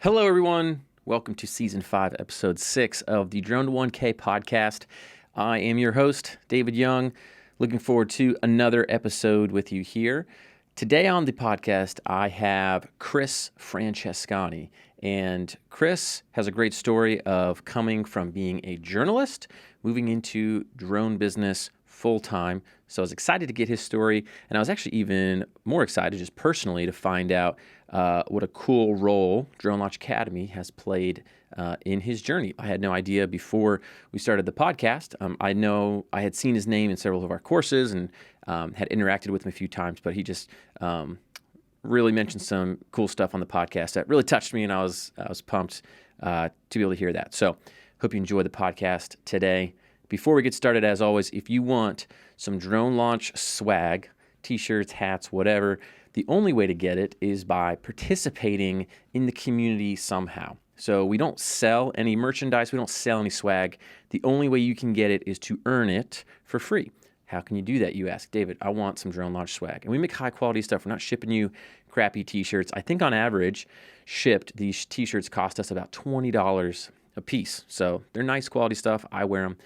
Hello, everyone. Welcome to Season 5, Episode 6 of the Drone to 1K podcast. I am your host, David Young. Looking forward to another episode with you here. Today on the podcast, I have Chris Francescani. And Chris has a great story of coming from being a journalist, moving into drone business full-time. So I was excited to get his story, and I was actually even more excited just personally to find out what a cool role Drone Launch Academy has played in his journey. I had no idea before we started the podcast. I know I had seen his name in several of our courses and had interacted with him a few times, but he just really mentioned some cool stuff on the podcast that really touched me, and I was pumped to be able to hear that. So hope you enjoy the podcast today. Before we get started, as always, if you want some drone launch swag, t-shirts, hats, whatever, the only way to get it is by participating in the community somehow. So we don't sell any merchandise, we don't sell any swag. The only way you can get it is to earn it for free. How can you do that, you ask? David, I want some drone launch swag. And we make high quality stuff. We're not shipping you crappy t-shirts. I think on average, shipped, these t-shirts cost us about $20 a piece. So they're nice quality stuff. I wear them.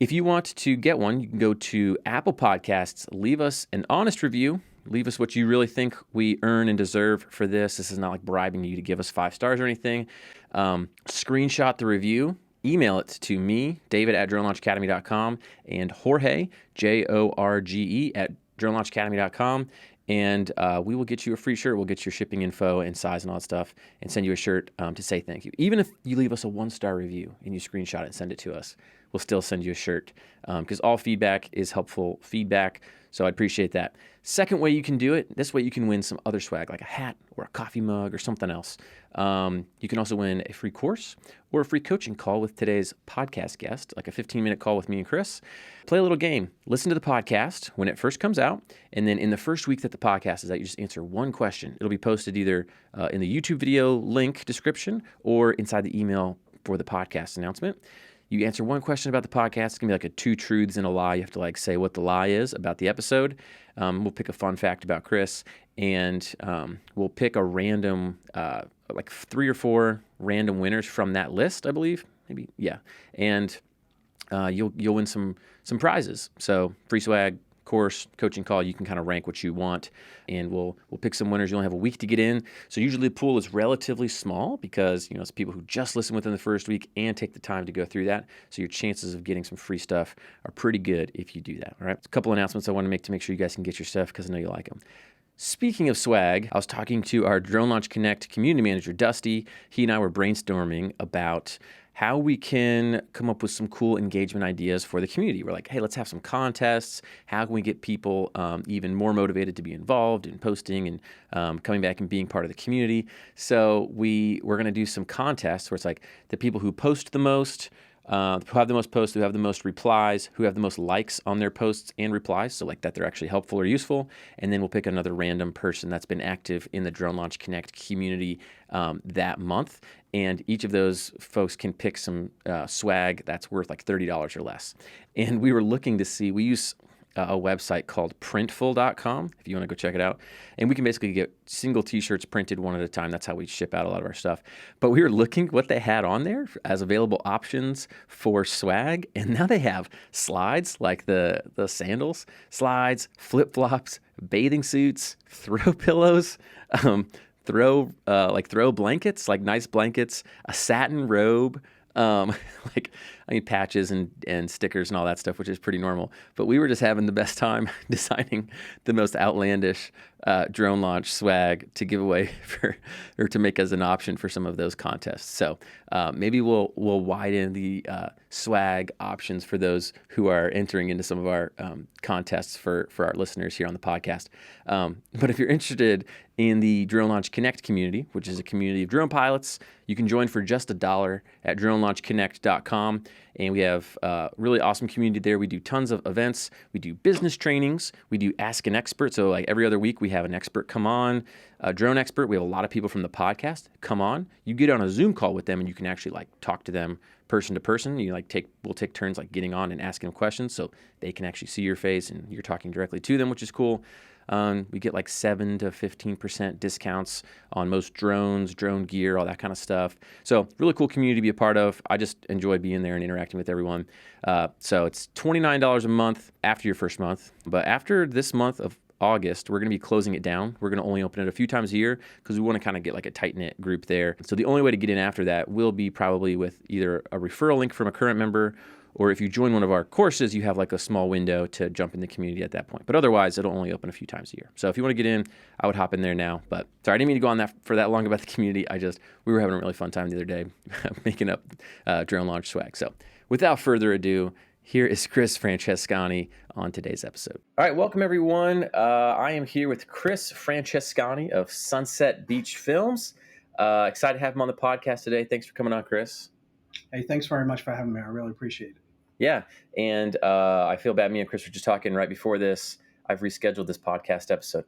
If you want to get one, you can go to Apple Podcasts, leave us an honest review, leave us what you really think we earn and deserve for this. This is not like bribing you to give us 5 stars or anything. Screenshot the review, email it to me, david@dronelaunchacademy.com, and Jorge, Jorge, at dronelaunchacademy.com. And we will get you a free shirt. We'll get your shipping info and size and all that stuff and send you a shirt to say thank you. Even if you leave us a 1-star review and you screenshot it and send it to us, we'll still send you a shirt because all feedback is helpful feedback. So I appreciate that. Second way you can do it, this way you can win some other swag like a hat or a coffee mug or something else. You can also win a free course or a free coaching call with today's podcast guest, like a 15-minute call with me and Chris. Play a little game. Listen to the podcast when it first comes out, and then in the first week that the podcast is out, you just answer one question. It'll be posted either in the YouTube video link description or inside the email for the podcast announcement. You answer one question about the podcast. It's going to be like a 2 truths and a lie. You have to say what the lie is about the episode. We'll pick a fun fact about Chris, and we'll pick a random, 3 or 4 random winners from that list, I believe. Maybe, yeah. And you'll win some prizes. So free swag, course, coaching call, you can kind of rank what you want, and we'll pick some winners. You only have a week to get in. So usually the pool is relatively small because, it's people who just listen within the first week and take the time to go through that. So your chances of getting some free stuff are pretty good if you do that. All right. A couple announcements I want to make sure you guys can get your stuff because I know you like them. Speaking of swag, I was talking to our Drone Launch Connect community manager, Dusty. He and I were brainstorming about how we can come up with some cool engagement ideas for the community. We're like, hey, let's have some contests. How can we get people even more motivated to be involved in posting and coming back and being part of the community? So we're going to do some contests where it's like the people who post the most, who have the most posts, who have the most replies, who have the most likes on their posts and replies, so like that they're actually helpful or useful. And then we'll pick another random person that's been active in the Drone Launch Connect community that month. And each of those folks can pick some swag that's worth like $30 or less. And we were looking to see, we use a website called printful.com, if you want to go check it out. And we can basically get single t-shirts printed one at a time. That's how we ship out a lot of our stuff. But we were looking what they had on there as available options for swag. And now they have slides, like the sandals, slides, flip-flops, bathing suits, throw pillows, throw blankets, like nice blankets, a satin robe, patches and stickers and all that stuff, which is pretty normal. But we were just having the best time designing the most outlandish drone launch swag to give away or to make as an option for some of those contests. So maybe we'll widen the swag options for those who are entering into some of our contests for our listeners here on the podcast. But if you're interested in the Drone Launch Connect community, which is a community of drone pilots, you can join for just $1 at dronelaunchconnect.com. And we have a really awesome community there. We do tons of events. We do business trainings. We do Ask an Expert. So like every other week, we have an expert come on, a drone expert. We have a lot of people from the podcast come on. You get on a Zoom call with them, and you can actually talk to them person to person. We'll take turns like getting on and asking them questions, so they can actually see your face and you're talking directly to them, which is cool. We get like 7 to 15% discounts on most drones, drone gear, all that kind of stuff. So really cool community to be a part of. I just enjoy being there and interacting with everyone. So it's $29 a month after your first month. But after this month of August, we're going to be closing it down. We're going to only open it a few times a year because we want to kind of get like a tight-knit group there. So the only way to get in after that will be probably with either a referral link from a current member, or if you join one of our courses, you have like a small window to jump in the community at that point. But otherwise, it'll only open a few times a year. So if you want to get in, I would hop in there now. But sorry, I didn't mean to go on that for that long about the community. We were having a really fun time the other day making up drone launch swag. So without further ado, here is Chris Francescani on today's episode. All right, welcome everyone. I am here with Chris Francescani of Sunset Beach Films. Excited to have him on the podcast today. Thanks for coming on, Chris. Hey, thanks very much for having me. I really appreciate it. Yeah, and I feel bad. Me and Chris were just talking right before this. I've rescheduled this podcast episode,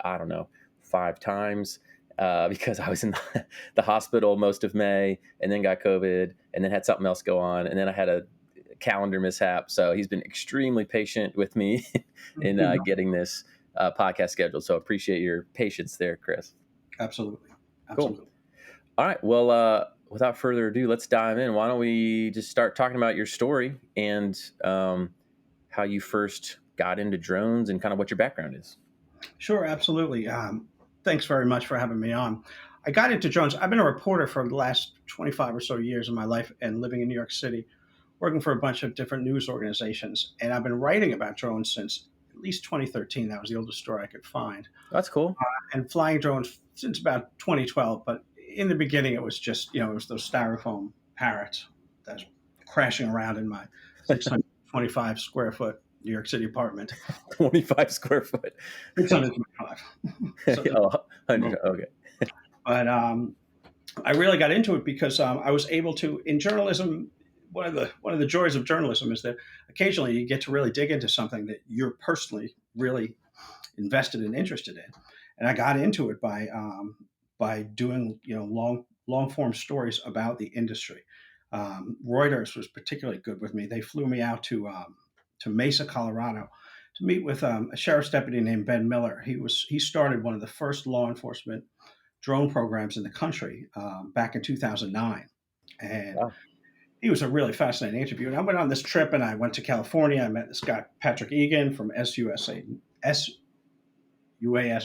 5 times because I was in the hospital most of May and then got COVID and then had something else go on. And then I had a calendar mishap. So he's been extremely patient with me in getting this podcast scheduled. So appreciate your patience there, Chris. Absolutely. Cool. All right. Well, without further ado, let's dive in. Why don't we just start talking about your story and how you first got into drones and kind of what your background is? Sure, absolutely. Thanks very much for having me on. I got into drones. I've been a reporter for the last 25 or so years of my life and living in New York City, working for a bunch of different news organizations. And I've been writing about drones since at least 2013. That was the oldest story I could find. That's cool. And flying drones since about 2012. But in the beginning, it was just, it was those styrofoam parrots that was crashing around in my 625 square foot New York City apartment. 25 square foot. 625. So 100, okay. But I really got into it because I was able to, in journalism, one of the joys of journalism is that occasionally you get to really dig into something that you're personally really invested and interested in. And I got into it by doing long form stories about the industry. Reuters was particularly good with me. They flew me out to Mesa, Colorado, to meet with a sheriff's deputy named Ben Miller. He started one of the first law enforcement drone programs in the country back in 2009, and wow. He was a really fascinating interview. And I went on this trip, and I went to California. I met this guy Patrick Egan from SUAS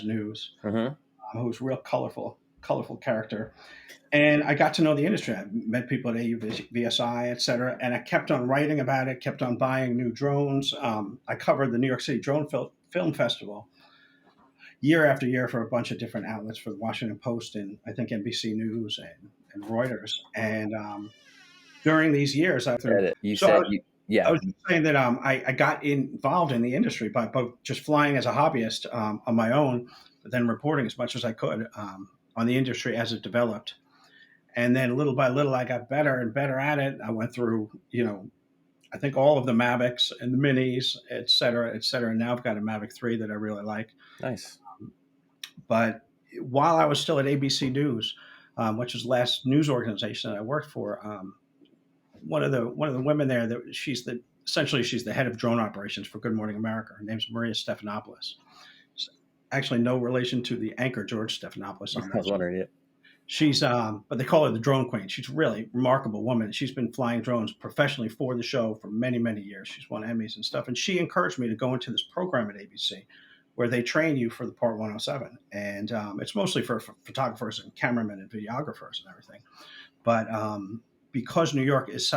News, who's a real colorful character. And I got to know the industry. I met people at AUVSI, et cetera. And I kept on writing about it, kept on buying new drones. I covered the New York City Drone Film Festival year after year for a bunch of different outlets, for the Washington Post and I think NBC News and Reuters. And during these years, I was saying that I got involved in the industry by both just flying as a hobbyist on my own, but then reporting as much as I could on the industry as it developed. And then little by little, I got better and better at it. I went through, I think all of the Mavics and the Minis, et cetera, et cetera. And now I've got a Mavic 3 that I really like. Nice. But while I was still at ABC News, which was the last news organization that I worked for, one of the women there, she's the head of drone operations for Good Morning America. Her name's Maria Stephanopoulos. Actually, no relation to the anchor George Stephanopoulos. I was wondering it. She's, but they call her the drone queen. She's a really remarkable woman. She's been flying drones professionally for the show for many, many years. She's won Emmys and stuff. And she encouraged me to go into this program at ABC where they train you for the Part 107. And it's mostly for photographers and cameramen and videographers and everything. But because New York is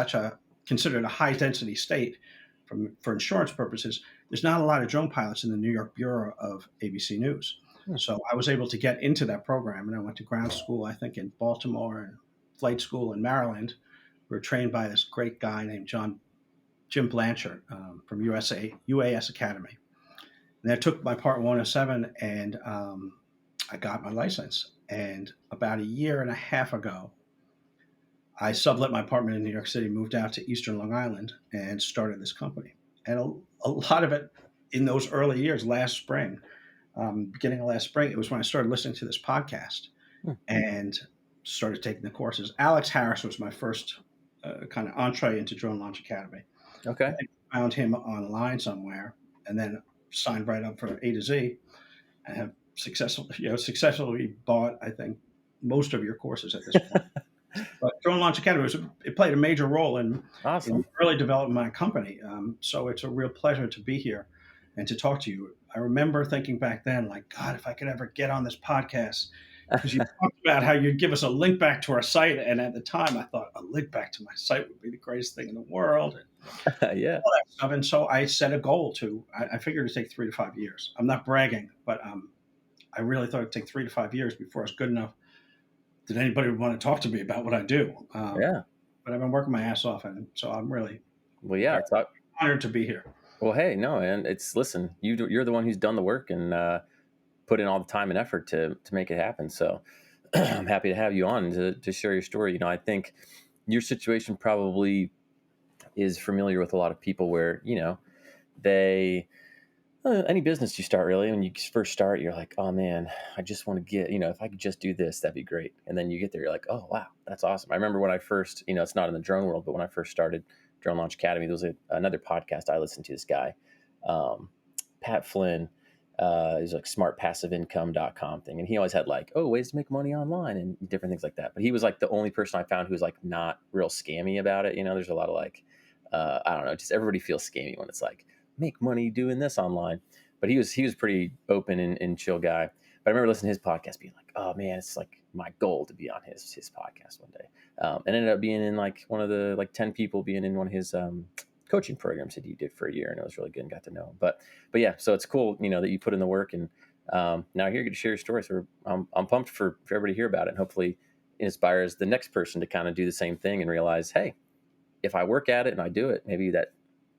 considered a high density state for insurance purposes, there's not a lot of drone pilots in the New York Bureau of ABC News. So I was able to get into that program, and I went to ground school, I think, in Baltimore, and flight school in Maryland. We were trained by this great guy named Jim Blanchard from UAS Academy. And I took my Part 107, and I got my license. And about a year and a half ago, I sublet my apartment in New York City, moved out to Eastern Long Island, and started this company. And a lot of it in those early years, beginning of last spring, it was when I started listening to this podcast and started taking the courses. Alex Harris was my first kind of entree into Drone Launch Academy. I Okay. think I found him online somewhere, and then signed right up for A to Z, and have successfully bought, I think, most of your courses at this point. But Drone Launch Academy it played a major role in Awesome. the early development of my company. So it's a real pleasure to be here and to talk to you. I remember thinking back then, like, God, if I could ever get on this podcast, because you talked about how you'd give us a link back to our site, and at the time, I thought a link back to my site would be the greatest thing in the world, and Yeah. all that stuff. And so I set a goal to. I figured it'd take 3 to 5 years. I'm not bragging, but I really thought it'd take 3 to 5 years before I was good enough that anybody would want to talk to me about what I do. Yeah. But I've been working my ass off, and so I'm really Well, yeah. very It's honored to be here. well, hey, no, and listen, you're the one who's done the work and put in all the time and effort to make it happen. So I'm happy to have you on to share your story. I think your situation probably is familiar with a lot of people where they any business you start, really, when you first start, you're like, oh man, I just want to get, if I could just do this, that'd be great. And then you get there, you're like, oh wow, that's awesome. I remember when I first, it's not in the drone world, but when I first started Drone Launch Academy, there was another podcast I listened to. This guy, um, Pat Flynn, is like smartpassiveincome.com thing. And he always had like, oh, ways to make money online and different things like that. But he was like the only person I found who was like not real scammy about it. There's a lot of like, I don't know, just everybody feels scammy when it's like, make money doing this online. But he was pretty open and chill guy. But I remember listening to his podcast, being like, oh man, it's like my goal to be on his podcast one day. And ended up being in like one of the like 10 people being in one of his coaching programs that he did for a year, and it was really good and got to know him. But yeah, so it's cool, that you put in the work, and now here you get to share your story. So I'm pumped for everybody to hear about it, and hopefully it inspires the next person to kind of do the same thing and realize, hey, if I work at it and I do it, maybe that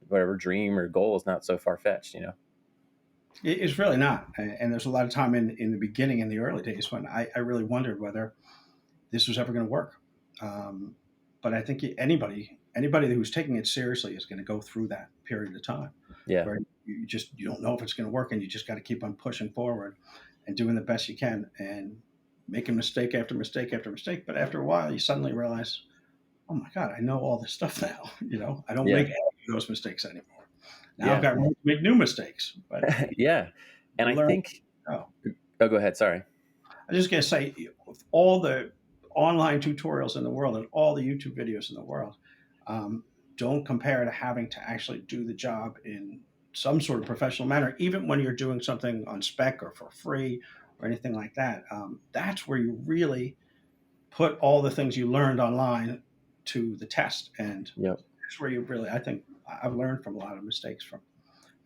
whatever dream or goal is not so far fetched. It's really not. And there's a lot of time in the beginning, in the early days, when I really wondered whether this was ever going to work. Um, but I think anybody who's taking it seriously is going to go through that period of time Yeah. where you don't know if it's going to work, and you just got to keep on pushing forward and doing the best you can, and making mistake after mistake after mistake. But after a while, you suddenly realize, oh my God, I know all this stuff now. I don't Yeah. make any of those mistakes anymore. Now I've Yeah. got room to make new mistakes, but Yeah. And you I learn. think, Oh, oh, go ahead. Sorry. I'm just going to say, with all the online tutorials in the world and all the YouTube videos in the world, um, don't compare to having to actually do the job in some sort of professional manner, even when you're doing something on spec or for free or anything like that. That's where you really put all the things you learned online to the test. And Yep. that's where you really, I think, I've learned from a lot of mistakes from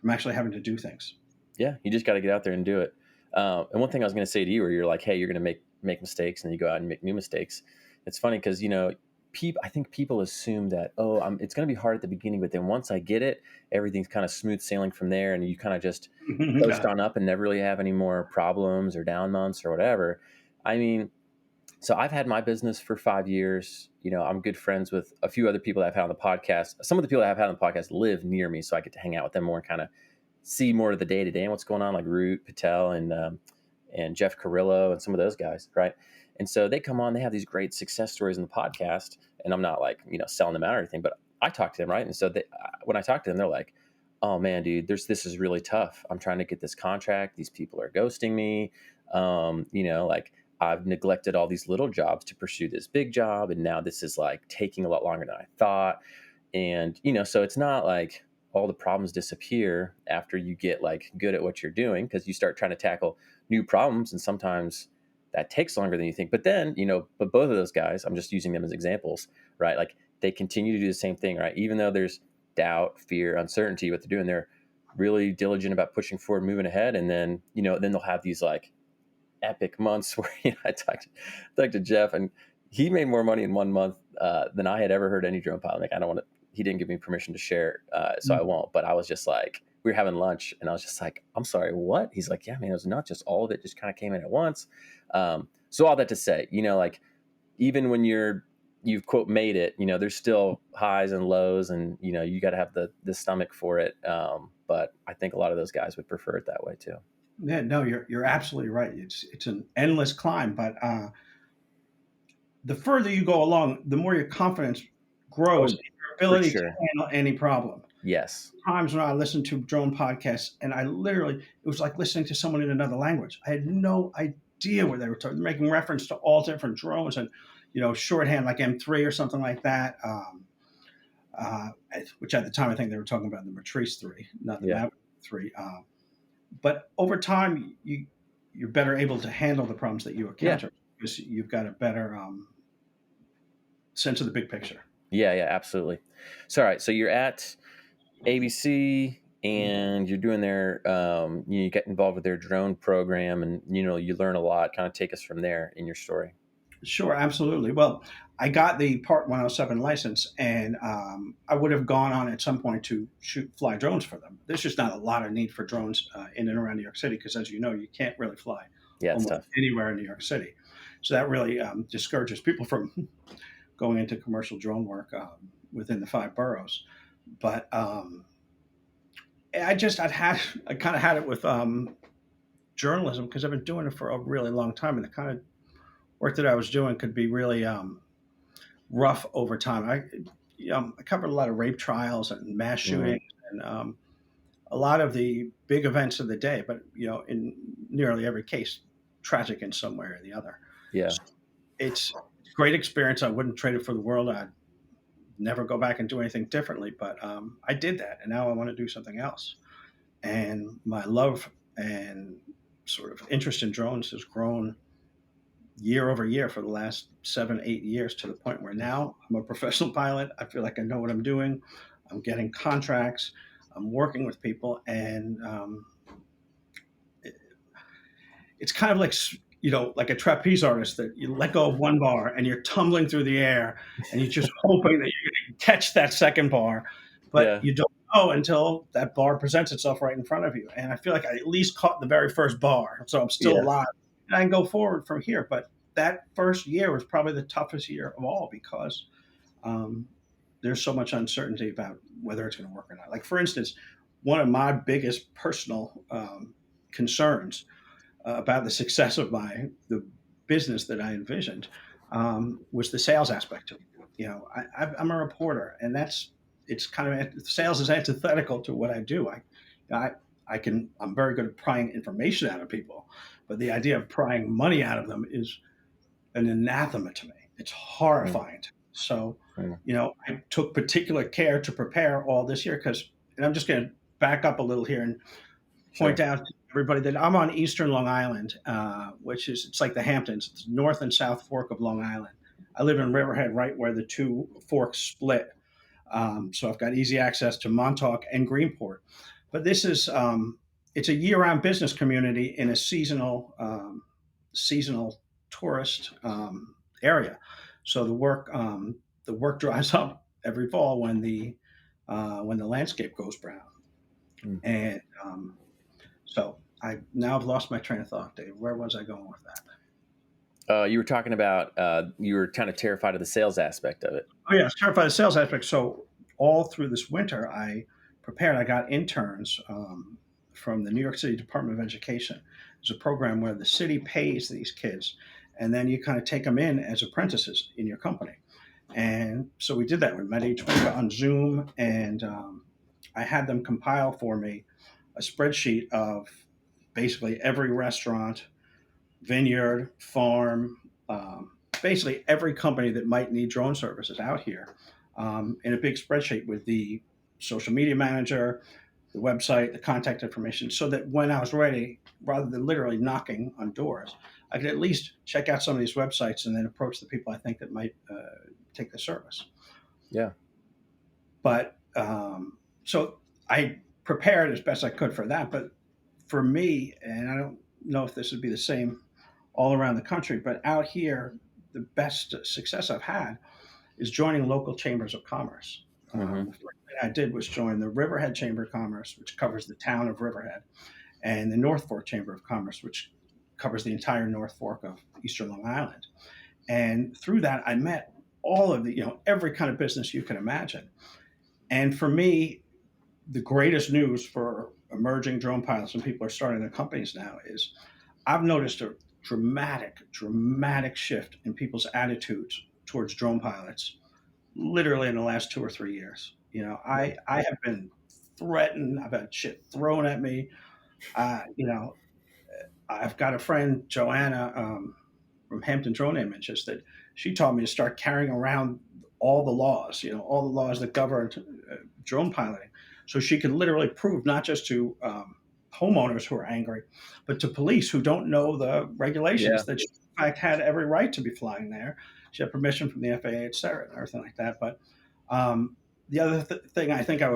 actually having to do things. Yeah. You just got to get out there and do it. And one thing I was going to say to you, where you're like, hey, you're going to make mistakes, and then you go out and make new mistakes. It's funny because, I think people assume that, oh, it's going to be hard at the beginning, but then once I get it, everything's kind of smooth sailing from there. And you kind of just coast on up and never really have any more problems or down months or whatever. I mean, so I've had my business for 5 years. I'm good friends with a few other people that I've had on the podcast. Some of the people that I've had on the podcast live near me, so I get to hang out with them more and kind of see more of the day to day and what's going on, like Root Patel and Jeff Carrillo and some of those guys, right? And so they come on, they have these great success stories in the podcast, and I'm not like selling them out or anything, but I talk to them, right? And so when I talk to them, they're like, "Oh man, dude, this is really tough. I'm trying to get this contract. These people are ghosting me. Like I've neglected all these little jobs to pursue this big job, and now this is like taking a lot longer than I thought." And so it's not like all the problems disappear after you get like good at what you're doing, because you start trying to tackle new problems, and sometimes that takes longer than you think. But then, but both of those guys, I'm just using them as examples, right? Like they continue to do the same thing, right? Even though there's doubt, fear, uncertainty, what they're doing, they're really diligent about pushing forward, moving ahead. And then, then they'll have these like epic months where I talked to Jeff, and he made more money in 1 month than I had ever heard any drone pilot make. I don't want to. He didn't give me permission to share, so I won't. But I was just like, we were having lunch, and I was just like, I'm sorry, what? He's like, yeah, man, it was not just all of it; just kind of came in at once. So all that to say, like even when you've quote made it, there's still highs and lows, and you got to have the stomach for it. But I think a lot of those guys would prefer it that way too. Yeah, no, you're absolutely right. It's an endless climb, but the further you go along, the more your confidence grows Oh, in your for ability to sure. handle any problem. Yes. Times when I listened to drone podcasts, and I literally, it was like listening to someone in another language. I had no idea what they were talking, making reference to all different drones and, shorthand like M3 or something like that. Uh, which at the time I think they were talking about the Matrice 3, not the Yeah. Maverick 3. But over time, you're better able to handle the problems that you Yeah. encounter because you've got a better sense of the big picture. Yeah. Yeah. Absolutely. So, all right. So you're at ABC and you're doing their, you get involved with their drone program and, you learn a lot. Kind of take us from there in your story. Sure, absolutely. Well, I got the Part 107 license, and I would have gone on at some point to fly drones for them. There's just not a lot of need for drones in and around New York City because, as you know, you can't really fly Yeah. It's almost tough. anywhere in New York City. So that really discourages people from going into commercial drone work within the five boroughs. But I kind of had it with journalism because I've been doing it for a really long time, and the kind of work that I was doing could be really rough over time. I covered a lot of rape trials and mass Hmm. shootings and a lot of the big events of the day, but in nearly every case, tragic in some way or the other. Yeah. So it's a great experience. I wouldn't trade it for the world. I'd never go back and do anything differently, but I did that, and now I want to do something else. And my love and sort of interest in drones has grown year over year for the last 7, 8 years to the point where now I'm a professional pilot. I feel like I know what I'm doing. I'm getting contracts. I'm working with people, and it, it's kind of like like a trapeze artist that you let go of one bar and you're tumbling through the air, and you're just hoping that you're going to catch that second bar, but Yeah. you don't know until that bar presents itself right in front of you. And I feel like I at least caught the very first bar, so I'm still Yeah. alive, and I can go forward from here. But that first year was probably the toughest year of all because um, there's so much uncertainty about whether it's going to work or not. Like for instance, one of my biggest personal concerns about the success of the business that I envisioned was the sales aspect of it. I'm a reporter, and it's kind of sales is antithetical to what I do. I I'm very good at prying information out of people, but the idea of prying money out of them is an anathema to me. It's Mm, horrifying. So, mm. I took particular care to prepare all this year because, and I'm just going to back up a little here and point Sure. out to everybody that I'm on Eastern Long Island, which is it's like the Hamptons. It's North and South Fork of Long Island. I live in Riverhead, right where the two forks split. So I've got easy access to Montauk and Greenport. But this is it's a year-round business community in a seasonal tourist area. So the work dries up every fall when the landscape goes brown. Mhm. And so I now have lost my train of thought, Dave. Where was I going with that? You were talking about you were kind of terrified of the sales aspect of it. Oh yeah, it's terrified the sales aspect. So all through this winter, I prepared. I got interns from the New York City Department of Education. It's a program where the city pays these kids, and then you kind of take them in as apprentices in your company. And so we did that. We met each week on Zoom, and I had them compile for me a spreadsheet of basically every restaurant, vineyard, farm, basically every company that might need drone services out here in a big spreadsheet with the social media manager, the website, the contact information, so that when I was ready, rather than literally knocking on doors, I could at least check out some of these websites and then approach the people I think that might take the service. Yeah. But so I prepared as best I could for that. But for me, and I don't know if this would be the same all around the country, but out here, the best success I've had is joining local chambers of commerce. Hmm. The first thing I did was join the Riverhead Chamber of Commerce, which covers the town of Riverhead, and the North Fork Chamber of Commerce, which covers the entire North Fork of Eastern Long Island. And through that, I met all of every kind of business you can imagine. And for me, the greatest news for emerging drone pilots and people are starting their companies now is I've noticed a dramatic shift in people's attitudes towards drone pilots literally in the last 2 or 3 years. I have been threatened. I've had shit thrown at me. You know, I've got a friend, Joanna, from Hampton Drone Images, that she taught me to start carrying around all the laws, all the laws that govern drone piloting. So she could literally prove not just to homeowners who are angry, but to police who don't know the Yeah. regulations that she, in fact, had every right to be flying there. She had permission from the FAA, et cetera, and everything like that. But um, the other thing I think I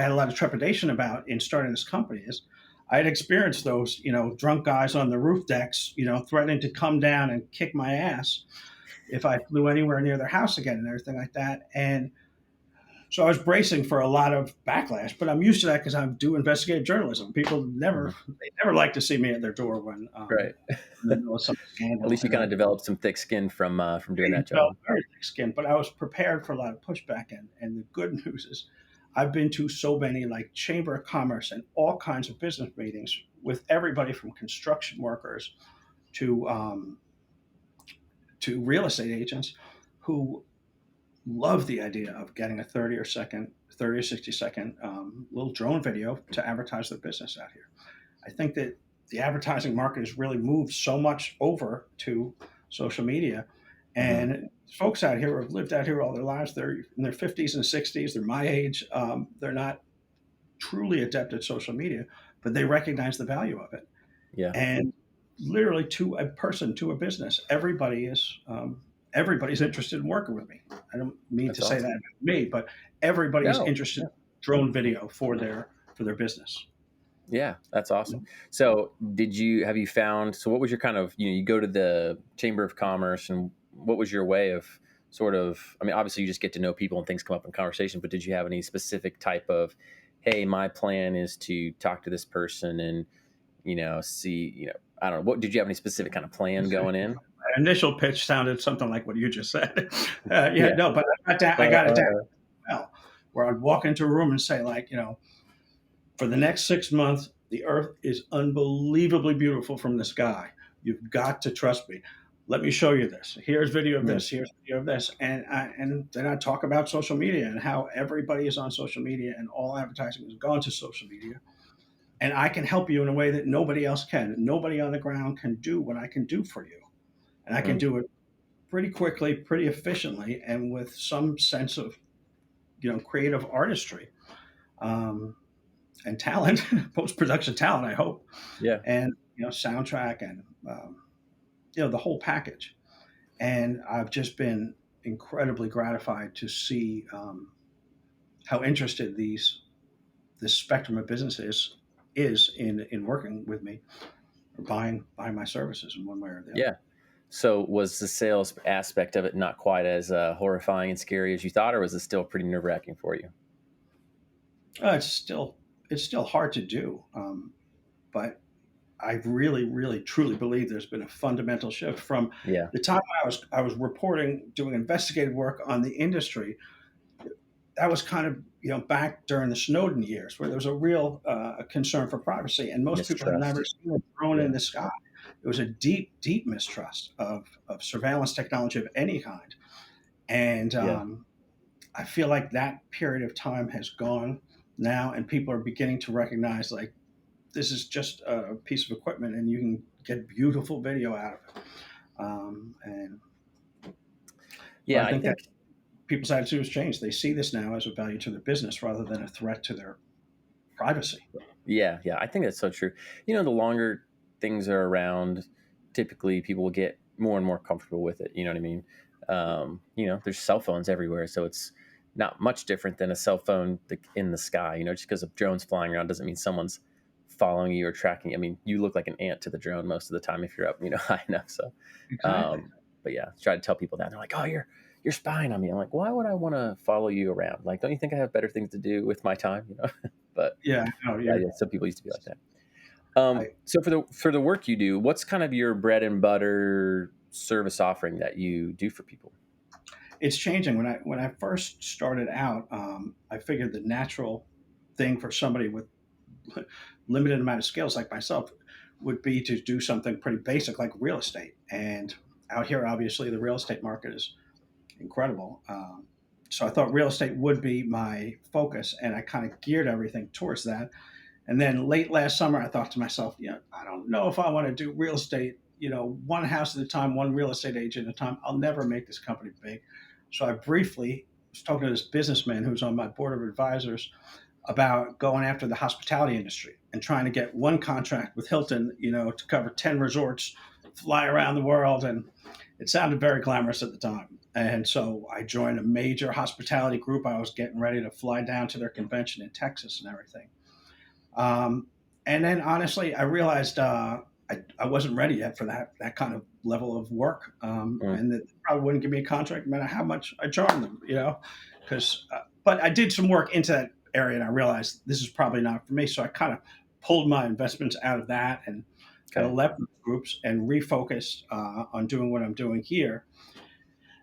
had a lot of trepidation about in starting this company is I had experienced those, drunk guys on the roof decks, threatening to come down and kick my ass if I flew anywhere near their house again and everything like that. And so I was bracing for a lot of backlash, but I'm used to that because I do investigative journalism. People Mhm. never like to see me at their door when Right. in the middle of some At scandal. least you kind of developed some thick skin from doing that Felt job. very thick skinned, but I was prepared for a lot of pushback. And the good news is, I've been to so many like Chamber of Commerce and all kinds of business meetings with everybody from construction workers to real estate agents who love the idea of getting a 30 or 60 second little drone video to advertise their business out here. I think that the advertising market has really moved so much over to social media. Hmm. And folks out here who have lived out here all their lives, they're in their 50s and 60s, they're my age. They're not truly adept at social media, but they recognize the value of it. Yeah, And literally to a person, to a business, everybody's interested in working with me. I don't mean to that's say that awesome. about me, but everybody's No, interested yeah, in drone video for their business. yeah, that's awesome. So, have you found? So, what was your kind of you go to the Chamber of Commerce, and what was your way of sort of? I mean, obviously, you just get to know people and things come up in conversation. But did you have any specific type of, hey, my plan is to talk to this person and see I don't know. What did you have any specific kind of plan going in? My initial pitch sounded something like what you just said. Yeah, Yeah. no, but I got it down well, where I'd walk into a room and say, like, for the next 6 months, the earth is unbelievably beautiful from the sky. You've got to trust me. Let me show you this. Here's video of Mm, this. Here's video of this. And then I talk about social media and how everybody is on social media and all advertising has gone to social media. And I can help you in a way that nobody else can. Nobody on the ground can do what I can do for you. And I can mm. do it pretty quickly, pretty efficiently, and with some sense of creative artistry. Um, and talent, post production talent, I hope, Yeah. and soundtrack and the whole package. And I've just been incredibly gratified to see how interested this spectrum of businesses is in working with me or buying my services in one way or the other. Yeah. So was the sales aspect of it not quite as horrifying and scary as you thought, or was it still pretty nerve wracking for you? It's still hard to do, but I really, really, truly believe there's been a fundamental shift from Yeah. the time I was reporting, doing investigative work on the industry. That was kind of back during the Snowden years, where there was a real concern for privacy, and most people had never Mistrust. seen a drone in Yeah. the sky. There was a deep, deep mistrust of surveillance technology of any kind, and Yeah. I feel like that period of time has gone now, and people are beginning to recognize, like, this is just a piece of equipment and you can get beautiful video out of it. And so Yeah. I I think that think. people's attitude has changed. They see this now as a value to their business rather than a threat to their privacy. Yeah. Yeah. I think that's so true. The longer things are around, typically people will get more and more comfortable with it. You know what I mean? There's cell phones everywhere, so it's not much different than a cell phone in the sky. Just because of drones flying around doesn't mean someone's following you or tracking. I mean, you look like an ant to the drone most of the time if you're up, high enough. So, Exactly. um, but yeah, try to tell people that. They're like, "Oh, you're spying on me." I'm like, "Why would I want to follow you around? Like, don't you think I have better things to do with my time?" But Yeah, no, yeah, some people used to be like that. I, So for the work you do, what's kind of your bread and butter service offering that you do for people? it's changing. When I first started out, I figured the natural thing for somebody with limited amount of skills like myself would be to do something pretty basic like real estate. And out here, obviously, the real estate market is incredible. So I thought real estate would be my focus, and I kind of geared everything towards that. And then late last summer, I thought to myself, I don't know if I want to do real estate, one house at a time, one real estate agent at a time. I'll never make this company big. So I briefly was talking to this businessman who's on my board of advisors about going after the hospitality industry and trying to get one contract with Hilton, to cover 10 resorts, fly around the world. And it sounded very glamorous at the time. And so I joined a major hospitality group. I was getting ready to fly down to their convention in Texas and everything. Um, and then honestly, I realized I wasn't ready yet for that kind of level of work, Mm. and that they probably wouldn't give me a contract no matter how much I charged them, because but I did some work into that area, and I realized this is probably not for me. So I kind of pulled my investments out of that and kind of Okay. left those groups and refocused on doing what I'm doing here.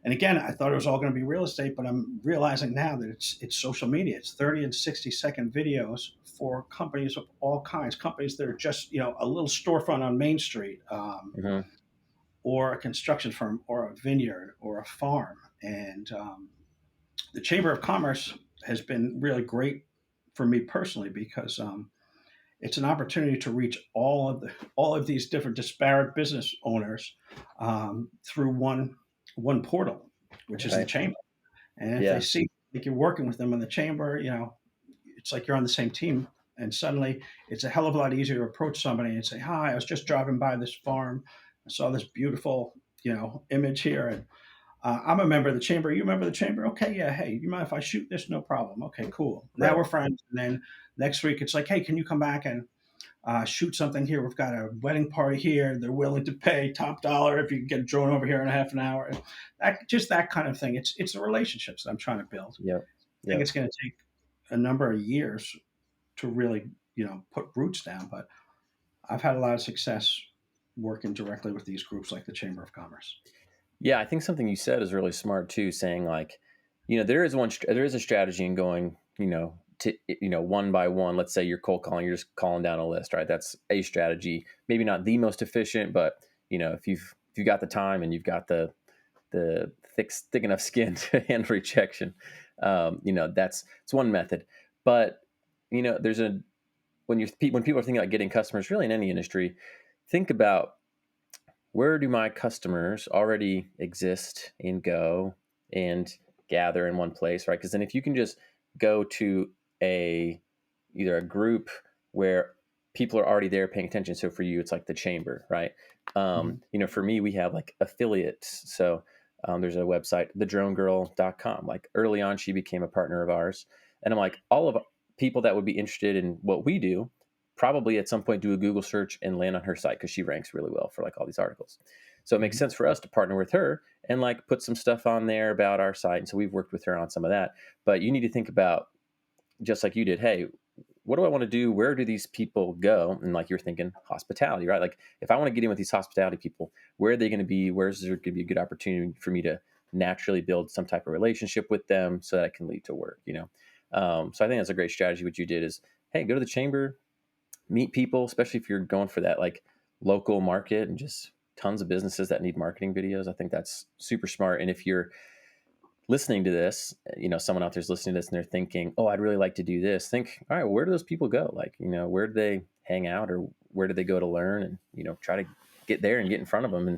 And again, I thought it was all going to be real estate, but I'm realizing now that it's social media. It's 30 and 60-second videos for companies of all kinds, companies that are just a little storefront on Main Street, Hmm. or a construction firm, or a vineyard, or a farm. And the Chamber of Commerce has been really great for me personally because it's an opportunity to reach all of these different disparate business owners through one portal, which is the Right. chamber. And if they Yeah. see like you're working with them in the chamber, it's like you're on the same team. And suddenly it's a hell of a lot easier to approach somebody and say, "Hi, I was just driving by this farm. I saw this beautiful, image here, and I'm a member of the chamber. You a member of the chamber? Okay, yeah. Hey, you mind if I shoot this? No problem. Okay, cool. Now Right. we're friends." And then next week it's like, "Hey, can you come back and shoot something here? We've got a wedding party here. They're willing to pay top dollar if you can get a drone over here in a half an hour." That kind of thing. It's the relationships that I'm trying to build. Yep. I think Yep. it's going to take a number of years to really, put roots down. But I've had a lot of success working directly with these groups like the Chamber of Commerce. Yeah, I think something you said is really smart too, saying like, there is a strategy in going, to one by one. Let's say you're cold calling, you're just calling down a list, right? That's a strategy. Maybe not the most efficient, but if you got the time and you've got the thick enough skin to handle rejection, that's it's one method. But there's a when people are thinking about getting customers, really in any industry, think about, where do my customers already exist and go and gather in one place, right? Because then if you can just go to a either a group where people are already there paying attention. So for you, it's like the chamber, right? Mhm. For me, we have like affiliates. So there's a website, thedronegirl.com. Like early on, she became a partner of ours. And I'm like, all of people that would be interested in what we do probably at some point do a Google search and land on her site because she ranks really well for like all these articles. So it makes Mhm. sense for us to partner with her and like put some stuff on there about our site. And so we've worked with her on some of that. But you need to think about, just like you did, hey, what do I want to do? Where do these people go? And like you're thinking hospitality, right? Like if I want to get in with these hospitality people, where are they going to be? Where's there going to be a good opportunity for me to naturally build some type of relationship with them so that it can lead to work? So I think that's a great strategy. What you did is, hey, go to the chamber, meet people, especially if you're going for that like local market and just tons of businesses that need marketing videos. I think that's super smart. And if you're listening to this, someone out there's listening to this and they're thinking, oh, I'd really like to do this. Think, all right, well, where do those people go? Like, where do they hang out, or where do they go to learn? And, try to get there and get in front of them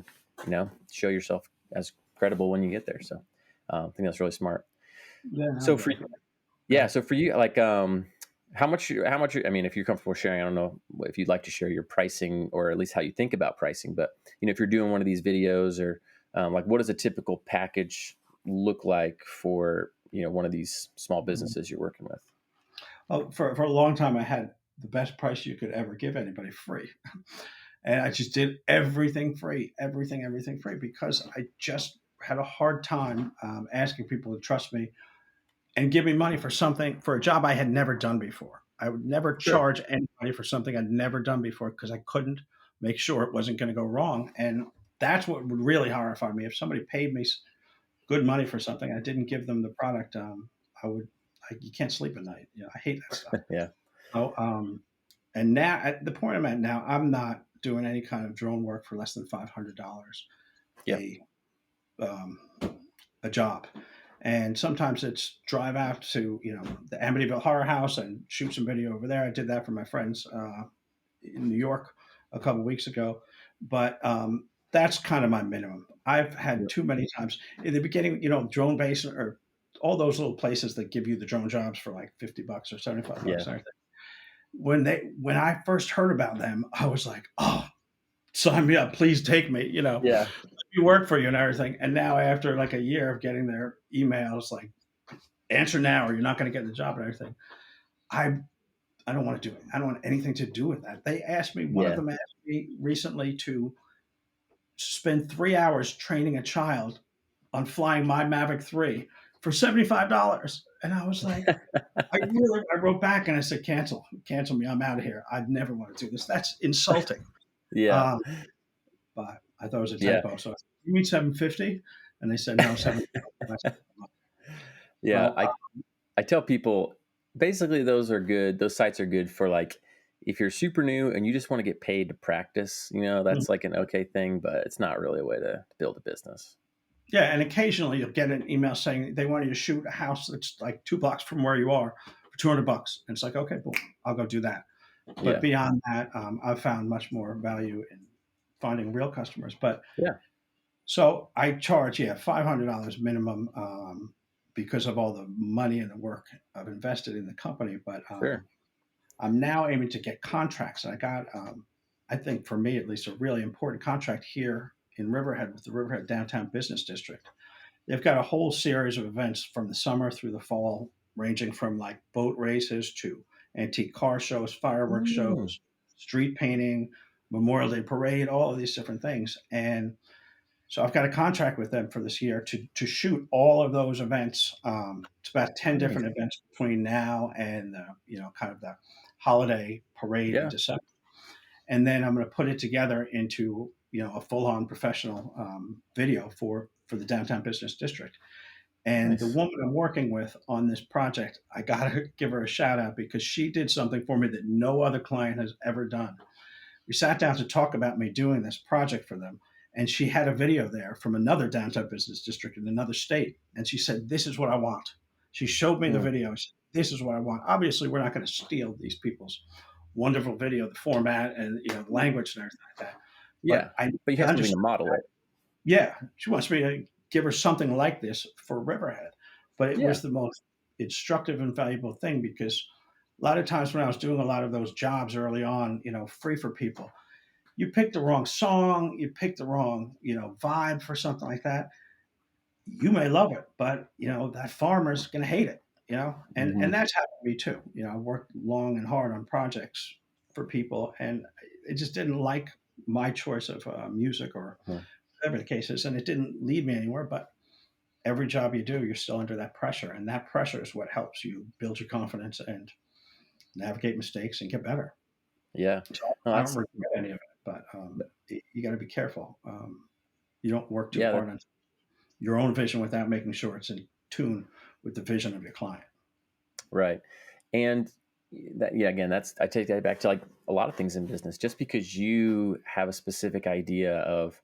and, show yourself as credible when you get there. So I think that's really smart. Yeah, no, So for, definitely. Go yeah. ahead. So for you, like, I mean, if you're comfortable sharing, I don't know if you'd like to share your pricing or at least how you think about pricing, but, if you're doing one of these videos or like, what does a typical package look like for, one of these small Mhm. businesses you're working with? Well, for a long time, I had the best price you could ever give anybody, free. And I just did everything free, everything free, because I just had a hard time asking people to trust me and give me money for a job I had never done before. I would never Sure. charge anybody for something I'd never done before because I couldn't make sure it wasn't going to go wrong. And that's what would really horrify me. If somebody paid me good money for something, I didn't give them the product, I would. You can't sleep at night. I hate that stuff. Yeah. So, and now at the point I'm at now, I'm not doing any kind of drone work for less than $500 Yep. a um, a job. And sometimes it's drive out to, the Amityville Horror House and shoot some video over there. I did that for my friends in New York a couple weeks ago. But that's kind of my minimum. I've had Yep. too many times in the beginning, drone base or all those little places that give you the drone jobs for like $50 or $75 Yeah. and everything. When I first heard about them, I was like, oh, sign me up, please take me, Yeah. we work for you and everything. And now after like a year of getting their emails like answer now or you're not going to get the job and everything, I I don't want to do it. I don't want anything to do with that. One of Yeah. them asked me recently to spend 3 hours training a child on flying my Mavic 3 for $75. And I was like, I wrote back and I said, cancel me. I'm out of here. I'd never want to do this. That's insulting. Yeah. Um, but I thought it was a Yeah. typo. So I said, you mean 750? And they said, no, 7. Yeah. So I tell people basically those are good. Those sites are good for like if you're super new and you just want to get paid to practice, mm, that's like an okay thing, but it's not really a way to build a business. yeah, and occasionally you'll get an email saying they want you to shoot a house that's like 2 blocks from where you are for $200, and it's like, okay, boom, I'll go do that. But Yeah. beyond that, I've found much more value in finding real customers. But Yeah. so I charge, yeah, $500 minimum because of all the money and the work I've invested in the company. But Sure. I'm now aiming to get contracts. I got, I think for me at least, a really important contract here in Riverhead with the Riverhead Downtown Business District. They've got a whole series of events from the summer through the fall, ranging from like boat races to antique car shows, fireworks Mm, shows, street painting, Memorial Day parade, all of these different things. And so I've got a contract with them for this year to shoot all of those events. It's about 10 nice. different events between now and kind of the holiday parade in Yeah. December. And then I'm going to put it together into a full-on professional video for the downtown business district. And the Nice. woman I'm working with on this project, I gotta give her a shout out because she did something for me that no other client has ever done. We sat down to talk about me doing this project for them, and she had a video there from another downtown business district in another state, and she said, "This is what I want." She showed me the Mm, video. She said, "This is what I want." Obviously, we're not going to steal these people's wonderful video, the format, and the language and everything like that. yeah. But I But you have something to understand. model it. Yeah, she wants me to give her something like this for Riverhead. But it Yeah. was the most instructive and valuable thing because a lot of times when I was doing a lot of those jobs early on, free for people, you pick the wrong song, you pick the wrong, vibe for something like that. You may love it, but that farmer's going to hate it, and Hmm. that's happened to me too. I worked long and hard on projects for people, and it just didn't like my choice of music or whatever the case is, and it didn't lead me anywhere. But every job you do, you're still under that pressure, and that pressure is what helps you build your confidence and navigate mistakes and get better. Yeah. So No, I don't that's regret any of it, but you got to be careful. You don't work too yeah. hard on your own vision without making sure it's in tune with the vision of your client. Right. And that, yeah, again, I take that back to like a lot of things in business. Just because you have a specific idea of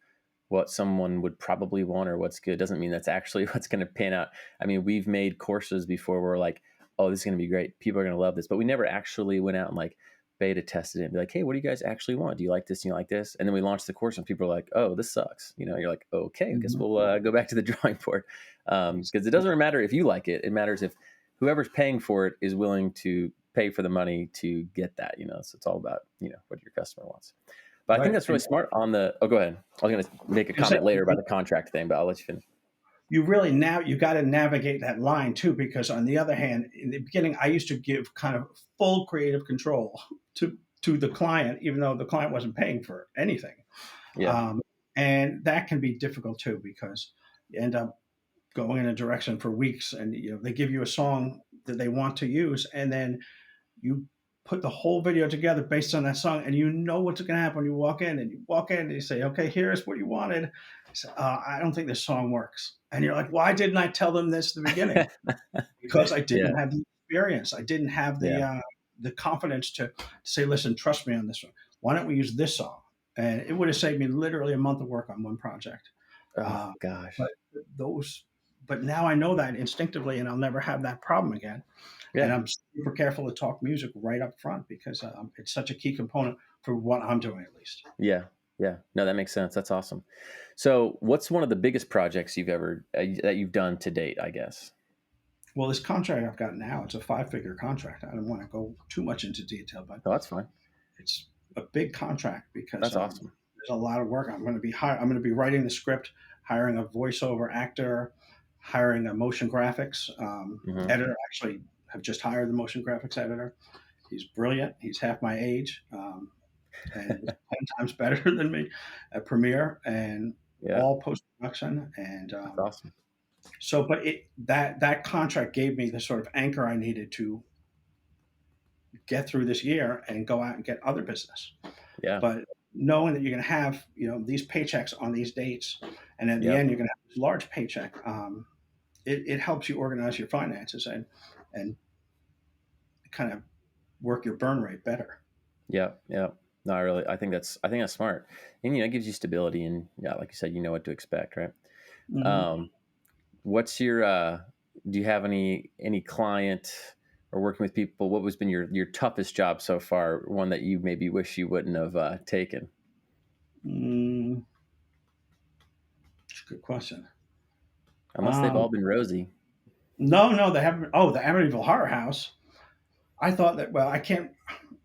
what someone would probably want or what's good doesn't mean that's actually what's going to pan out. I mean, we've made courses before where we're like, oh, this is going to be great. People are going to love this. But we never actually went out and like beta tested it and be like, hey, what do you guys actually want? Do you like this? Do you like this? And then we launched the course and people are like, oh, this sucks. You're like, okay, I guess Mhm. we'll go back to the drawing board. Because it doesn't matter if you like it. It matters if whoever's paying for it is willing to pay for the money to get that, so it's all about, what your customer wants. But I think Right. that's really And smart on oh, go ahead. I was going to make a you say comment later about the contract thing, but I'll let you finish. you really now you got to navigate that line too, because on the other hand, in the beginning, I used to give kind of full creative control to the client, even though the client wasn't paying for anything. Yeah. Um, and that can be difficult too because you end up going in a direction for weeks, and they give you a song that they want to use, and then you put the whole video together based on that song, and you know what's going to happen when you walk in. And you walk in and you say, "Okay, here's what you wanted." So, I don't think this song works, and you're like, "Why didn't I tell them this at the beginning?" Because I Yeah. didn't have the experience. I didn't have Yeah. the confidence to say, "Listen, trust me on this one. Why don't we use this song?" And it would have saved me literally a month of work on one project. Oh Uh, but gosh. those but now I know that instinctively, and I'll never have that problem again. And Yeah. I'm super careful to talk music right up front because it's such a key component for what I'm doing, at least. Yeah. Yeah. No, that makes sense. That's awesome. So, what's one of the biggest projects you've ever that you've done to date, I guess? Well, this contract I've got now, it's a five-figure contract. I don't want to go too much into detail, but Oh, that's fine. it's a big contract because That's awesome. there's a lot of work. I'm going to be writing the script, hiring a voiceover actor, hiring a motion graphics Hmm. editor. Actually, have just hired the motion graphics editor. He's brilliant. He's half my age, and was 10 times better than me at Premiere and Yeah. all post production. And That's awesome. so, but that contract gave me the sort of anchor I needed to get through this year and go out and get other business. Yeah. But knowing that you're going to have these paychecks on these dates, and at the Yep. end you're going to have this large paycheck, it helps you organize your finances and kind of work your burn rate better. Yeah, yeah. No, I think that's smart, and it gives you stability, and yeah, like you said, you know what to expect, right? Hmm. Um, what's your Do you have any client or working with people? What was been your toughest job so far? One that you maybe wish you wouldn't have taken, Mm, that's a good question. unless they've Um, all been rosy. no, they haven't. Oh, the Amityville Horror House. I thought that. Well, I can't.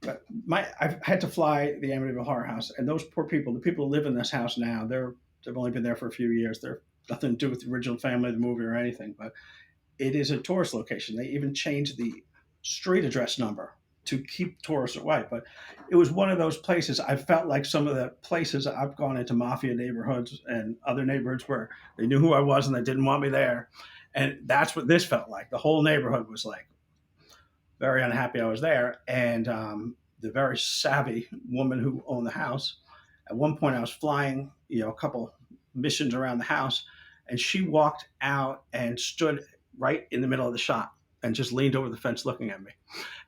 But I've had to fly the Amityville Horror House, and those poor people, the people who live in this house now, they've only been there for a few years. They're nothing to do with the original family of the movie or anything, but it is a tourist location. They even changed the street address number to keep tourists away. But it was one of those places. I felt like some of the places I've gone into mafia neighborhoods and other neighborhoods where they knew who I was and they didn't want me there. And that's what this felt like. The whole neighborhood was like very unhappy I was there. And the very savvy woman who owned the house, at one point I was flying, a couple missions around the house, and she walked out and stood right in the middle of the shot and just leaned over the fence looking at me.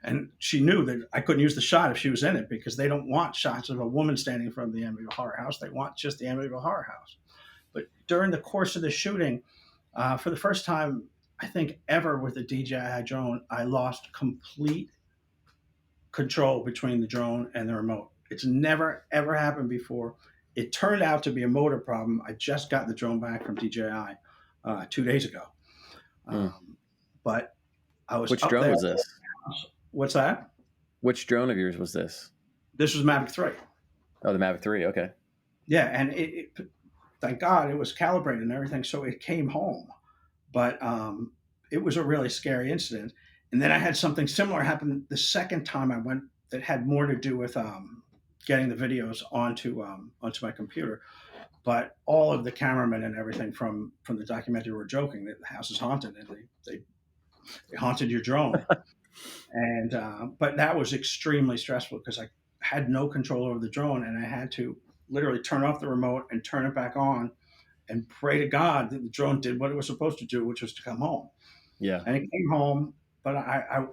And she knew that I couldn't use the shot if she was in it because they don't want shots of a woman standing in front of the Amityville Horror House. They want just the Amityville Horror House. But during the course of the shooting, for the first time, I think ever with the DJI drone, I lost complete control between the drone and the remote. It's never ever happened before. It turned out to be a motor problem. I just got the drone back from DJI 2 days ago, Hmm. um, but I was Which up drone there. was this? What's that? Which drone of yours was this? This was Mavic 3. Oh, the Mavic 3. Okay. Yeah, and thank God it was calibrated and everything, so it came home. But it was a really scary incident. And then I had something similar happen the second time I went that had more to do with getting the videos onto my computer. But all of the cameramen and everything from the documentary were joking that the house is haunted and they haunted your drone. And but that was extremely stressful because I had no control over the drone and I had to literally turn off the remote and turn it back on and pray to God that the drone did what it was supposed to do, which was to come home. Yeah. And it came home, but I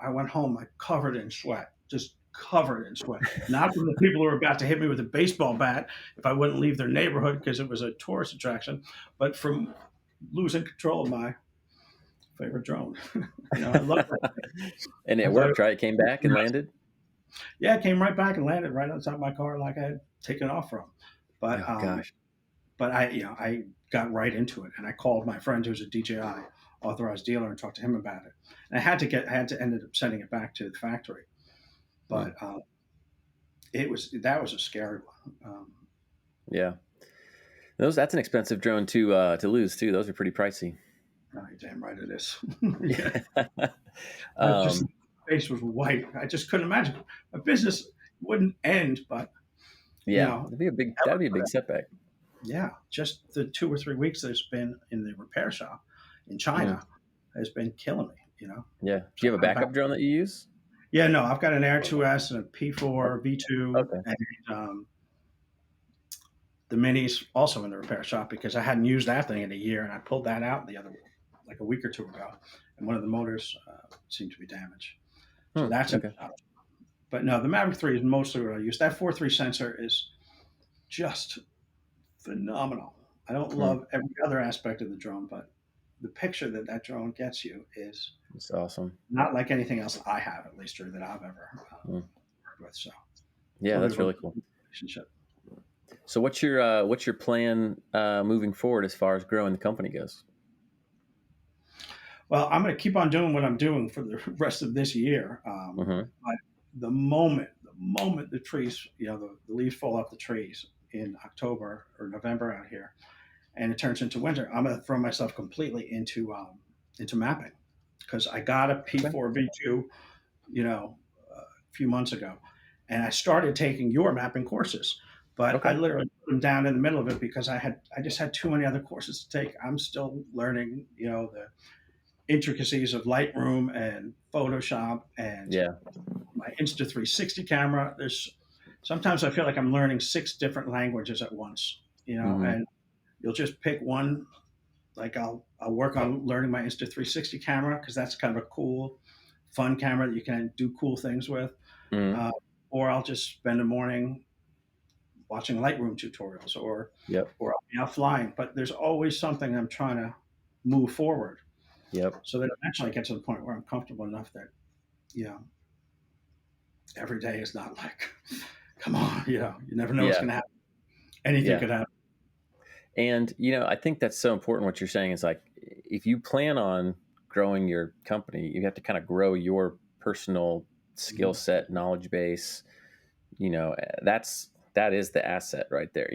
went home like covered in sweat, just covered in sweat. Not from the people who were about to hit me with a baseball bat if I wouldn't leave their neighborhood because it was a tourist attraction, but from losing control of my favorite drone. I love that. And I it thought, worked, right? It came back and landed. yeah, it came right back and landed right on top of my car like I had taken off from. But Oh gosh. I got right into it, and I called my friend who's a DJI authorized dealer and talked to him about it. And I had to end up sending it back to the factory, Hmm. but that was a scary one. Yeah. That's an expensive drone to lose too. Those are pretty pricey. Oh, you're damn right it is. Yeah, I was just um, face was white. I just couldn't imagine my business wouldn't end, but you yeah, know, that'd be a big setback. yeah, just the 2 or 3 weeks that it's been in the repair shop in Mm, China has been killing me. yeah. Do you So have a I'm back. backup drone that you use? Yeah, no, I've got an Air 2S and a P4 V2, Okay. and the Mini's also in the repair shop because I hadn't used that thing in a year, and I pulled that out like a week or two ago, and one of the motors seemed to be damaged. So Hmm. that's in Okay. the shop. But no, the Mavic 3 is mostly what I use. That 4.3 sensor is just phenomenal. I don't Hmm. love every other aspect of the drone, but the picture that that drone gets you is It's awesome. not like anything else I have, at least, or that I've ever Mm. worked with. So Yeah, we that's have a really cool. relationship. So what's your plan moving forward as far as growing the company goes? Well, I'm going to keep on doing what I'm doing for the rest of this year. Hmm. But the moment the trees, the leaves fall off the trees in October or November out here, and it turns into winter, I'm going to throw myself completely into mapping because I got a Okay. P4 V2, a few months ago, and I started taking your mapping courses. But I Okay. literally put them down in the middle of it because I just had too many other courses to take. I'm still learning, the intricacies of Lightroom and Photoshop and Yeah. my Insta 360 camera. There's sometimes I feel like I'm learning six different languages at once, Hmm. and you'll just pick one. Like I'll work on learning my Insta 360 camera because that's kind of a cool, fun camera that you can do cool things with. Hmm. Uh, or I'll just spend a morning watching Lightroom tutorials, Yep. or I'll be out flying. But there's always something I'm trying to move forward Yep. so that eventually I get to the point where I'm comfortable enough that you know every day is not like, come on, you never know what's Yeah. going to happen. Anything Yeah. could happen. And I think that's so important. What you're saying is like, if you plan on growing your company, you have to kind of grow your personal skill Mhm. set, knowledge base. That is the asset right there.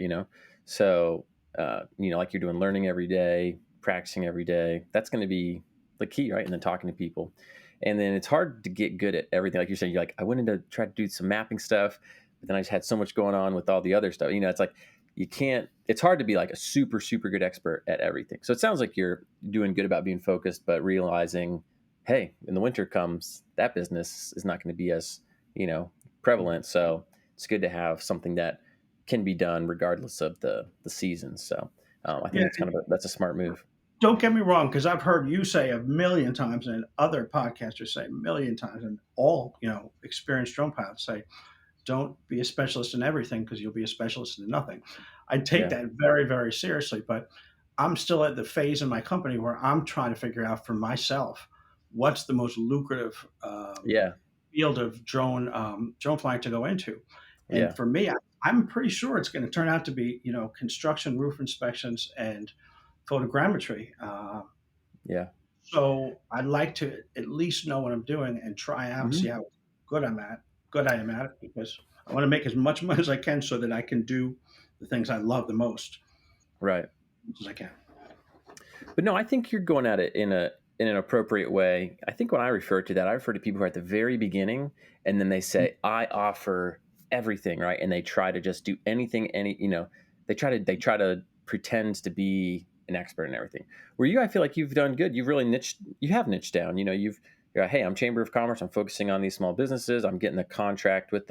So like you're doing, learning every day, practicing every day. That's going to be the key, right? And then talking to people, and then it's hard to get good at everything. Like you're saying, you're like, I went in to try to do some mapping stuff, but then I just had so much going on with all the other stuff. It's like you can't. It's hard to be like a super super good expert at everything. So it sounds like you're doing good about being focused, but realizing, hey, when the winter comes, that business is not going to be as you know prevalent. So it's good to have something that can be done regardless of the season. So I think Yeah, that's a smart move. don't get me wrong, because I've heard you say a million times, and other podcasters say a million times, and all experienced drone pilots say, "Don't be a specialist in everything because you'll be a specialist in nothing." I take Yeah, that very, very seriously, but I'm still at the phase in my company where I'm trying to figure out for myself what's the most lucrative yeah, field of drone flying to go into. And yeah, for me, I'm pretty sure it's going to turn out to be construction, roof inspections, and photogrammetry. yeah. So I'd like to at least know what I'm doing and try out, Hmm. see how good I'm at, good I am at it, because I want to make as much money as I can so that I can do the things I love the most Right. as I can. But no, I think you're going at it in an appropriate way. I think when I refer to that, I refer to people who are at the very beginning, and then they say, "I offer everything," right? And they try to just do anything, they try to pretend to be an expert in everything. Where I feel like you've done good. You've really you have niched down. You're like, hey, I'm Chamber of Commerce. I'm focusing on these small businesses. I'm getting a contract with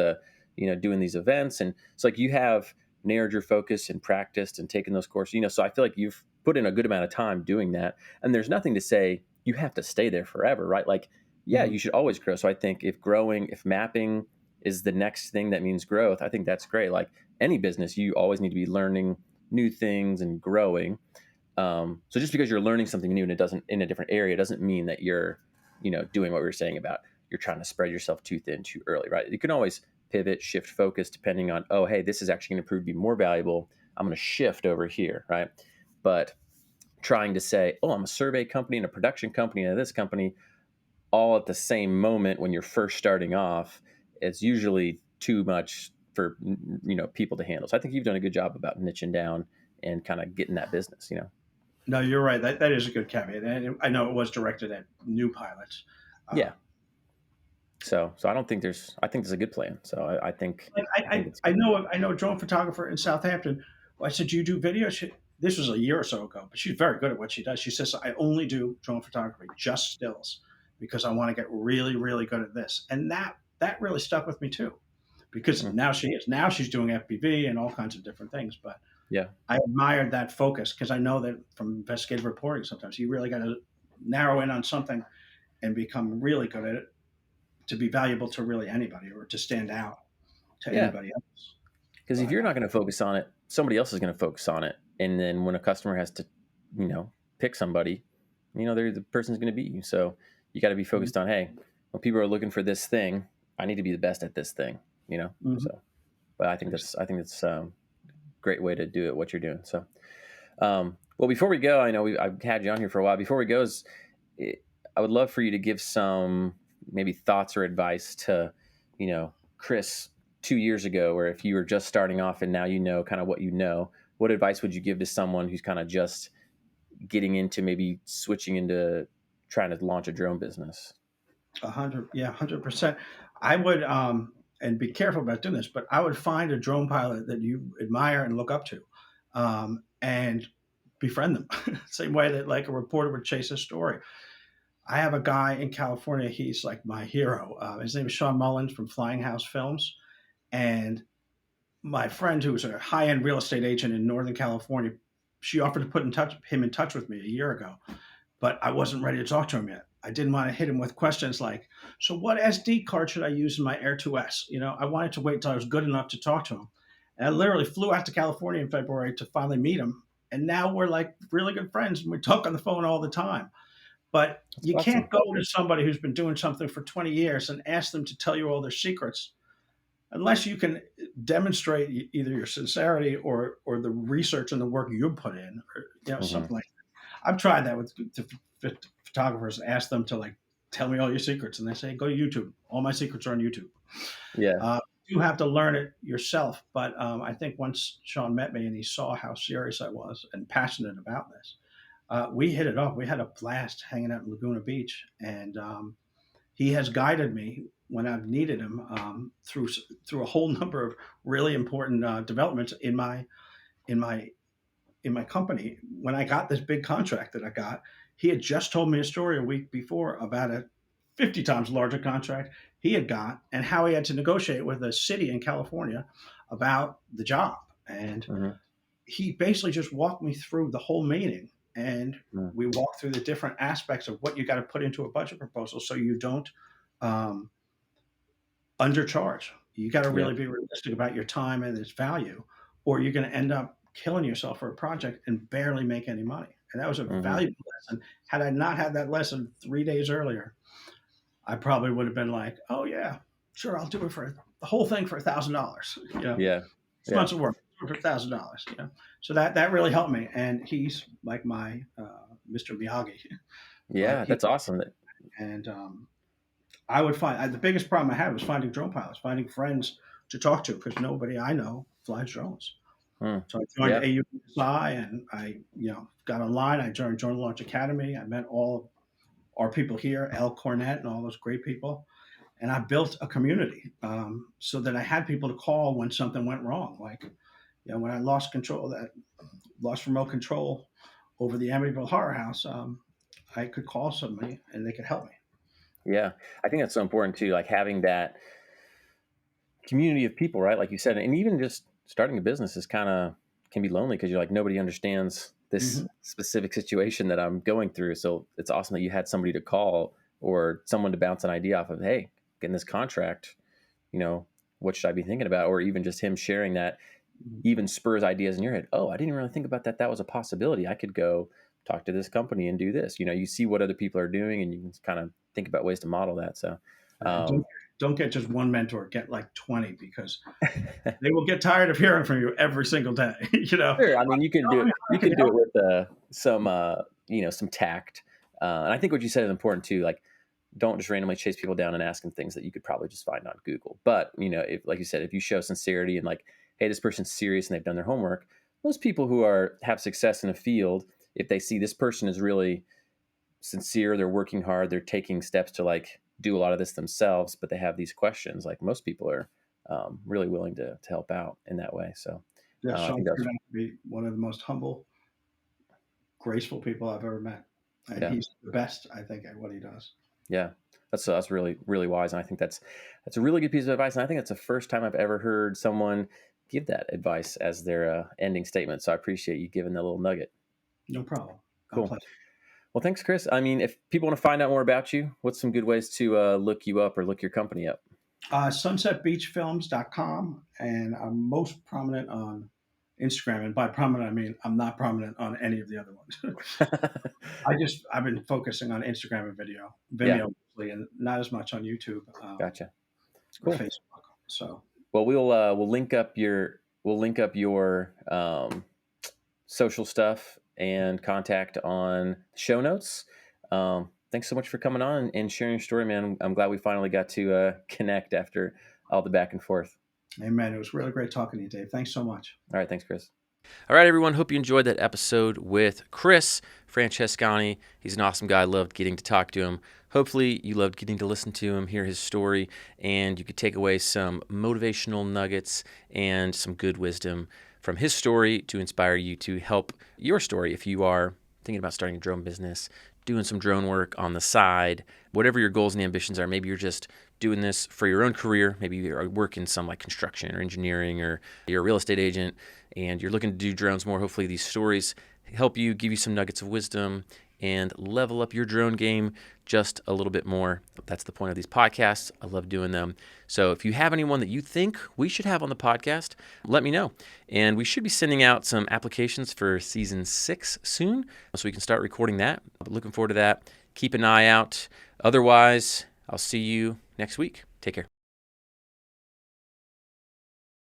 doing these events, and it's like you have narrowed your focus and practiced and taken those courses. So I feel like you've put in a good amount of time doing that. And there's nothing to say you have to stay there forever, right? Like, yeah, Mhm. you should always grow. So I think if mapping is the next thing that means growth, I think that's great. Like any business, you always need to be learning new things and growing. So just because you're learning something new and it doesn't in a different area doesn't mean that you're, doing what we were saying about you're trying to spread yourself too thin too early, right? You can always pivot, shift focus depending on, oh, hey, this is actually going to prove to be more valuable. I'm going to shift over here, right? But trying to say, oh, I'm a survey company and a production company and this company all at the same moment when you're first starting off, it's usually too much for people to handle. So I think you've done a good job about niching down and kind of getting that business. No, you're right. That is a good caveat, and I know it was directed at new pilots. Yeah. Um, So I don't think I think there's a good plan. So Like I think it's I good. know a drone photographer in Southampton. Well, I said, "Do you do video?" This was a year or so ago, but she's very good at what she does. She says, "I only do drone photography, just stills, because I want to get really, really good at this." And that really stuck with me too, because Mm, now she's doing FPV and all kinds of different things. But yeah. I admired that focus because I know that from investigative reporting, sometimes you really got to narrow in on something and become really good at it to be valuable to really anybody or to stand out to Yeah. anybody else. Because if But you're not going to focus on it, somebody else is going to focus on it. And then when a customer has to, pick somebody, the person's going to beat you. So you got to be focused on, hey, when people are looking for this thing, I need to be the best at this thing, Mm-hmm. So, but I think that's a great way to do it, what you're doing. So, well, before we go, I know I've had you on here for a while. Before we go, I would love for you to give some maybe thoughts or advice to, Chris 2 years ago, where if you were just starting off and now kind of what advice would you give to someone who's kind of just getting into maybe switching into trying to launch a drone business? 100%. I would, and be careful about doing this, but I would find a drone pilot that you admire and look up to, and befriend them. Same way that like a reporter would chase a story. I have a guy in California. He's like my hero. His name is Sean Mullins from Flying House Films, and my friend, who's a high-end real estate agent in Northern California, she offered to put him in touch with me a year ago, but I wasn't ready to talk to him yet. I didn't want to hit him with questions like, "So, what SD card should I use in my Air 2S?" I wanted to wait until I was good enough to talk to him, and I literally flew out to California in February to finally meet him. And now we're like really good friends, and we talk on the phone all the time. But That's you awesome. can't go to somebody who's been doing something for 20 years and ask them to tell you all their secrets unless you can demonstrate either your sincerity or the research and the work you put in, or Hmm. something like that. I've tried that with photographers, ask them to like tell me all your secrets, and they say go to YouTube. All my secrets are on YouTube. Yeah. You have to learn it yourself, but I think once Sean met me and he saw how serious I was and passionate about this, we hit it off. We had a blast hanging out in Laguna Beach, and he has guided me when I've needed him, through a whole number of really important developments in my in my company. When I got this big contract that I got, he had just told me a story a week before about a 50 times larger contract he had got and how he had to negotiate with a city in California about the job. And Hmm. he basically just walked me through the whole meeting, and Hmm. we walked through the different aspects of what you got to put into a budget proposal so you don't um, undercharge. You got to Yeah. really be realistic about your time and its value, or you're going to end up killing yourself for a project and barely make any money. And that was a Hmm. valuable lesson. Had I not had that lesson 3 days earlier, I probably would have been like, "Oh yeah, sure, I'll do it for the whole thing for $1,000." Yeah. 6 Yeah. months of work for $1,000. So that really helped me. And he's like my Mr. Miyagi, but Yeah. he That's awesome. and I would the biggest problem I had was finding drone pilots, finding friends to talk to because nobody I know flies drones. Hmm. So I joined Yeah. AUSI and I got online. I joined Drone Launch Academy. I met all of our people here, Al Cornett and all those great people. And I built a community, so that I had people to call when something went wrong. Like, when I lost remote control over the Amityville Horror House, I could call somebody and they could help me. Yeah. I think that's so important too. Like having that community of people, right? Like you said, and even just starting a business is kind of can be lonely because you're like nobody understands this Hmm. specific situation that I'm going through. So it's awesome that you had somebody to call or someone to bounce an idea off of. Hey, getting this contract, you know, what should I be thinking about? Or even just him sharing that even spurs ideas in your head. Oh, I didn't really think about that. That was a possibility. I could go talk to this company and do this. You see what other people are doing, and you can kind of think about ways to model that. So, And don't get just one mentor. Get like 20 because they will get tired of hearing from you every single day. sure. I mean, you can do Tell it. me how I You can can do help it with some tact. And I think what you said is important too. Like, don't just randomly chase people down and ask them things that you could probably just find on Google. But if, like you said, if you show sincerity and like, hey, this person's serious and they've done their homework, most people who have success in a field, if they see this person is really sincere, they're working hard, they're taking steps to like do a lot of this themselves, but they have these questions. Like most people are really willing to help out in that way. So Yeah, I Sean think that's turned out to be one of the most humble, graceful people I've ever met. And yeah. he's the best, I think, at what he does. Yeah, that's really really wise, and I think that's a really good piece of advice. And I think it's the first time I've ever heard someone give that advice as their ending statement. So I appreciate you giving that little nugget. No problem. My Cool. pleasure. Well, thanks, Chris. I mean, if people want to find out more about you, what's some good ways to look you up or look your company up? Sunsetbeachfilms.com, and I'm most prominent on Instagram, and by prominent I mean I'm not prominent on any of the other ones. I've been focusing on Instagram and Yeah, Vimeo mostly, and not as much on YouTube gotcha. or Cool. Facebook. So Well, we'll link up your social stuff and contact on show notes. Thanks so much for coming on and sharing your story, man. I'm glad we finally got to connect after all the back and forth. amen. It was really great talking to you, Dave. Thanks so much. All right, thanks, Chris. All right, everyone. Hope you enjoyed that episode with Chris Francescani. He's an awesome guy. I loved getting to talk to him. Hopefully, you loved getting to listen to him, hear his story, and you could take away some motivational nuggets and some good wisdom from his story to inspire you to help your story if you are thinking about starting a drone business, doing some drone work on the side, whatever your goals and ambitions are. Maybe you're just doing this for your own career. Maybe you're working some like construction or engineering, or you're a real estate agent and you're looking to do drones more. Hopefully these stories help you, give you some nuggets of wisdom, and level up your drone game just a little bit more. That's the point of these podcasts. I love doing them. So if you have anyone that you think we should have on the podcast, let me know. And we should be sending out some applications for season 6 soon, so we can start recording that. Looking forward to that. Keep an eye out. Otherwise, I'll see you next week. Take care.